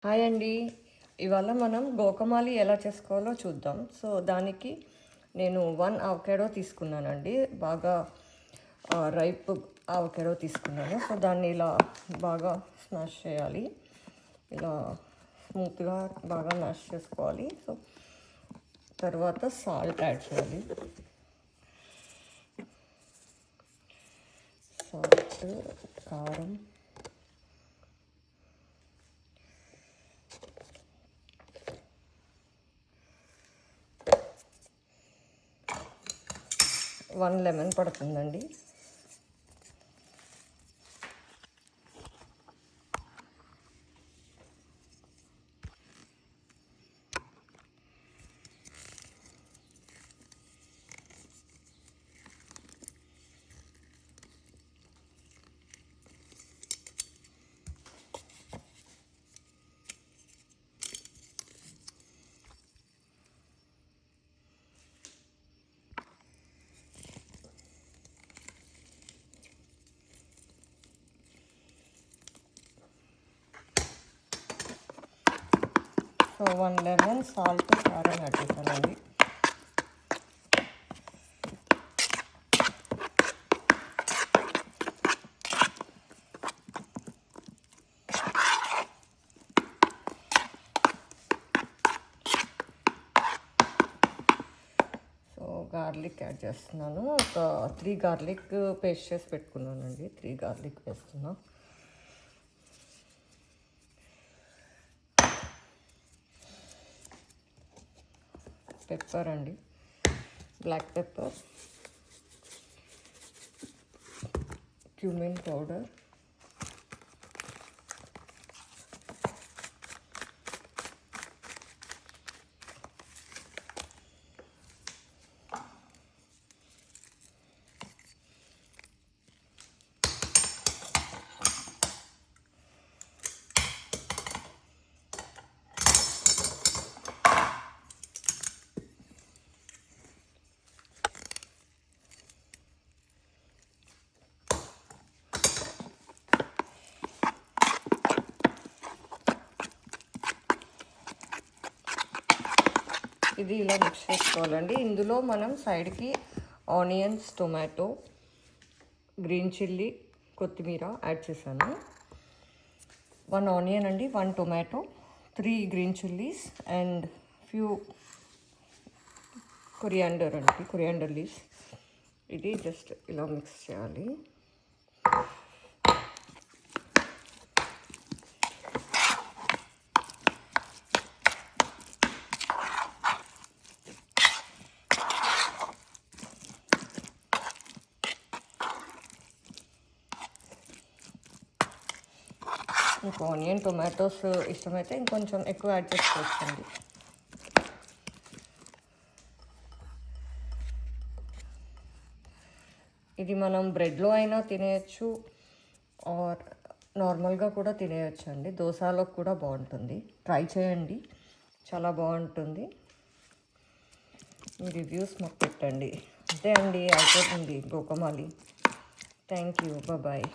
Hi అండి. ఇవాళ మనం గోకమాలి ఎలా చేసుకోవాలో చూద్దాం. సో దానికి నేను 1 అవకాడో తీసుకున్నానండి. బాగా రైప్ అవకాడో తీసుకున్నాను. సో దాన్ని ఇలా బాగా స్మాష్ చేయాలి. ఇలా స్మూత్గా బాగా మ్యాష్ చేసుకోవాలి. సో తర్వాత సాల్ట్ యాడ్ చేయాలి. సాల్ట్, కారం, వన్ లెమన్ పడుతుందండి. సో 1 లెమన్, సాల్ట్, కారం యాడ్ చేశానండి. సో గార్లిక్ యాడ్ చేస్తున్నాను. ఒక 3 గార్లిక్ పేస్ట్ చేసి పెట్టుకున్నానండి. 3 గార్లిక్ వేస్తున్నా. పెప్పర్ అండి, బ్లాక్ పెప్పర్, క్యూమిన్ పౌడర్, ఇది ఇలా మిక్స్ చేసుకోవాలండి. ఇందులో మనం సైడ్కి ఆనియన్స్, టొమాటో, గ్రీన్ చిల్లీ, కొత్తిమీర యాడ్ చేశాను. 1 ఆనియన్ అండి, 1 tomato, 3 green chillies and few coriander అండి, కొరియాండర్ లీవ్స్. ఇది జస్ట్ ఇలా మిక్స్ చేయాలి. మీకు ఆనియన్, టొమాటోస్ ఇష్టమైతే ఇంకొంచెం ఎక్కువ యాడ్ చేసుకోవచ్చండి. ఇది మనం బ్రెడ్లో అయినా తినేయచ్చు, ఆర్ నార్మల్గా కూడా తినేయచ్చు అండి. దోశలో కూడా బాగుంటుంది. ట్రై చేయండి, చాలా బాగుంటుంది. మీ రివ్యూస్ మాకు పెట్టండి. అంతే అండి, అయిపోతుంది గోకమాలి. Thank you, bye.